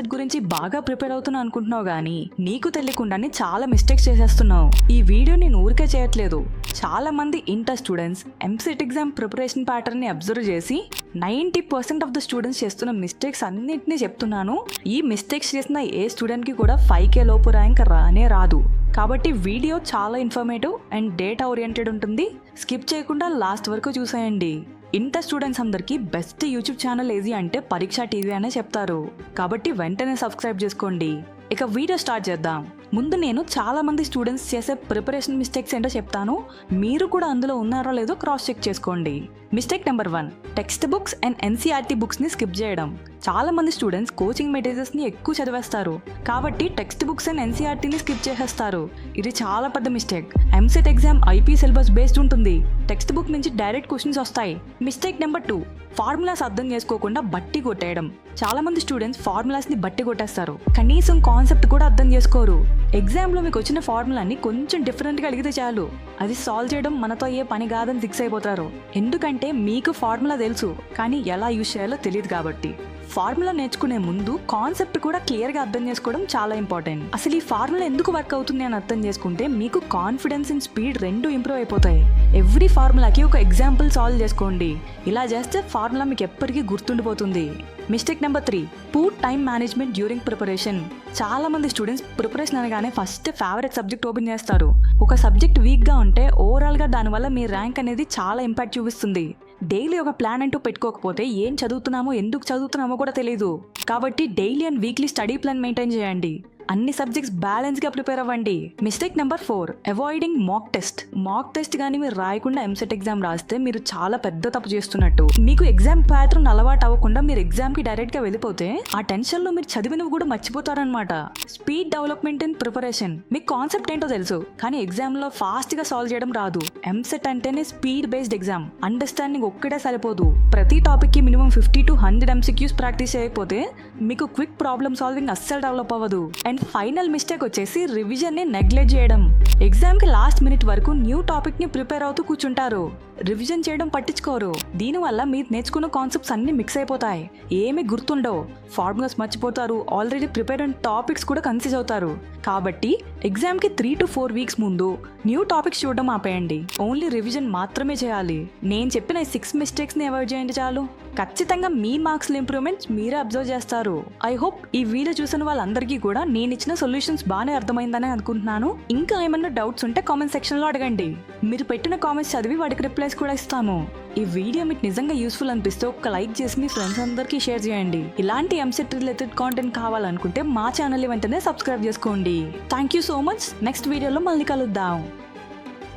ఎంసెట్ గురించి బాగా ప్రిపేర్ అవుతున్నా అనుకుంటున్నావు కానీ నీకు తెలియకుండానే చాలా మిస్టేక్స్ చేసేస్తున్నావు. ఈ వీడియో నేను ఊరికే చేయట్లేదు. చాలా మంది inter students EAMCET exam preparation pattern ని అబ్జర్వ్ చేసి 90% ఆఫ్ ద స్టూడెంట్స్ చేస్తున్న మిస్టేక్స్ అన్నింటినీ చెప్తున్నాను. ఈ మిస్టేక్స్ చేసిన ఏ స్టూడెంట్ కి కూడా 5K లోపు ర్యాంక్ రానే రాదు. కాబట్టి వీడియో చాలా ఇన్ఫర్మేటివ్ అండ్ డేటా ఓరియంటెడ్ ఉంటుంది. స్కిప్ చేయకుండా లాస్ట్ వరకు చూసేయండి. ఇంటర్ స్టూడెంట్స్ అందరికీ బెస్ట్ యూట్యూబ్ ఛానల్ ఏది అంటే పరీక్ష టీవీ అనే చెప్తారు. కాబట్టి వెంటనే సబ్స్క్రైబ్ చేసుకోండి. ఇక వీడియో స్టార్ట్ చేద్దాం. ముందు నేను చాలా మంది స్టూడెంట్స్ చేసే ప్రిపరేషన్ మిస్టేక్స్ ఏంటో చెప్తాను. మీరు కూడా అందులో ఉన్నారో లేదో క్రాస్ చెక్ చేసుకోండి. Mistake number 1, text books and NCERT books ని స్కిప్ చేయడం. చాలా మంది స్టూడెంట్స్ కోచింగ్ మెటీరియల్స్ ని ఎక్కువ చదివేస్తారు కాబట్టి టెక్స్ట్ బుక్స్ అండ్ ఎన్సీఆర్టీని స్కిప్ చేసేస్తారు. ఇది చాలా పెద్ద mistake. EAMCET exam IP syllabus based ఉంటుంది. టెక్స్ట్ బుక్ నుంచి డైరెక్ట్ క్వశ్చన్స్ వస్తాయి. మిస్టేక్ నెంబర్ 2, ఫార్ములాస్ అర్థం చేసుకోకుండా బట్టి కొట్టేయడం. చాలా మంది స్టూడెంట్స్ ఫార్ములాస్ ని బట్టి కొట్టేస్తారు. కనీసం కాన్సెప్ట్ కూడా అర్థం చేసుకోరు. ఎగ్జామ్ లో మీకు వచ్చిన ఫార్ములాని కొంచెం డిఫరెంట్ గా అడిగితే చాలు, అది సాల్వ్ చేయడం మనతో అయ్యే పని కాదని ఫిక్స్ అయిపోతారు. ఎందుకంటే మీకు ఫార్ములా తెలుసు కానీ ఎలా యూజ్ చేయాలో తెలియదు కాబట్టి. ఫార్ములా నేర్చుకునే ముందు కాన్సెప్ట్ కూడా క్లియర్ గా అర్థం చేసుకోవడం చాలా ఇంపార్టెంట్. అసలు ఈ ఫార్ములా ఎందుకు వర్క్ అవుతుంది అని అర్థం చేసుకుంటే మీకు కాన్ఫిడెన్స్ అండ్ స్పీడ్ రెండు ఇంప్రూవ్ అయిపోతాయి. ఎవ్రీ ఫార్ములాకి ఒక ఎగ్జాంపుల్ సాల్వ్ చేసుకోండి. ఇలా చేస్తే ఫార్ములా మీకు ఎప్పటికీ గుర్తుండిపోతుంది. Mistake number 3, poor time management during preparation. చాలా మంది స్టూడెంట్స్ ప్రిపరేషన్ అనగానే ఫస్ట్ ఫేవరెట్ సబ్జెక్ట్ ఓపెన్ చేస్తారు. ఒక సబ్జెక్ట్ వీక్ గా ఉంటే ఓవరాల్ గా దానివల్ల మీ ర్యాంక్ అనేది చాలా ఇంపాక్ట్ చూపిస్తుంది. డైలీ ఒక ప్లాన్ అంటూ పెట్టుకోకపోతే ఏం చదువుతున్నామో ఎందుకు చదువుతున్నామో కూడా తెలియదు. కాబట్టి daily and weekly study plan maintain చేయండి. అన్ని సబ్జెక్ట్స్ బ్యాలెన్స్ గా ప్రిపేర్ అవ్వండి. Mistake number 4, avoiding mock test. Mock test కానీ మీరు రాయకుండా ఎంసెట్ ఎగ్జామ్ రాస్తే మీరు చాలా పెద్ద తప్పు చేస్తున్నట్టు. మీకు ఎగ్జామ్ ప్యాటర్న్ అలవాటు అవ్వకుండా మీరు ఎగ్జామ్ కి డైరెక్ట్ గా వెళ్ళిపోతే ఆ టెన్షన్ లో మీరు చదివినవి కూడా మర్చిపోతారనమాట. Speed development in preparation. మీకు కాన్సెప్ట్ ఏంటో తెలుసు కానీ ఎగ్జామ్ లో ఫాస్ట్ గా సాల్వ్ చేయడం రాదు. ఎంసెట్ అంటేనే స్పీడ్ బేస్డ్ ఎగ్జామ్. అండర్స్టాండింగ్ ఒక్కటే సరిపోదు. ప్రతి టాపిక్ కి మినిమం 50 to 100 MCQs ప్రాక్టీస్ చేయకపోతే మీకు క్విక్ ప్రాబ్లమ్ సాల్వింగ్ అస్సలు డెవలప్ అవ్వదు. అండ్ ఫైనల్ మిస్టేక్ వచ్చేసి రివిజన్ ని నెగ్లెక్ట్ చేయడం. ఎగ్జామ్ కి లాస్ట్ మినిట్ వరకు న్యూ టాపిక్ ని ప్రిపేర్ అవుతూ కూర్చుంటారు. రివిజన్ చేయడం పట్టించుకోరు. దీనివల్ల మీరు నేర్చుకున్న కాన్సెప్ట్స్ అన్ని మిక్స్ అయిపోతాయి. ఏమి గుర్తుండవు. ఫార్ములాస్ మర్చిపోతారు. ఆల్రెడీ ప్రిపేర్ అయిన టాపిక్స్ కూడా కన్ఫ్యూజ్ అవుతారు. కాబట్టి ఎగ్జామ్ కి 3 to 4 వీక్స్ ముందు న్యూ టాపిక్స్ చూడడం ఆపేయండి. ఓన్లీ రివిజన్ మాత్రమే చేయాలి. నేను చెప్పిన 6 మిస్టేక్స్ ని అవాయిడ్ చేయండి చాలు. ఖచ్చితంగా మీ మార్క్స్ ఇంప్రూవ్మెంట్స్ మీరే అబ్జర్వ్ చేస్తారు. ఐ హోప్ ఈ వీడియో చూసిన వాళ్ళందరికీ కూడా నేను ఇచ్చిన సొల్యూషన్స్ బాగానే అర్థమైందని అనుకుంటున్నాను. ఇంకా ఏమన్నా డౌట్స్ ఉంటే కామెంట్ సెక్షన్ లో అడగండి. మీరు పెట్టిన కామెంట్స్ చదివి వాటికి రిప్లైస్ కూడా ఇస్తాము. ఈ వీడియో మీకు నిజంగా యూస్ఫుల్ అనిపిస్తే ఒక లైక్ చేసి మీ ఫ్రెండ్స్ అందరికీ షేర్ చేయండి. ఇలాంటి ఎంసెట్ రిలేటెడ్ కాంటెంట్ కావాలనుకుంటే మా ఛానల్ వెంటనే సబ్స్క్రైబ్ చేసుకోండి. Thank you so much. Next వీడియోలో మళ్ళీ కలుద్దాం.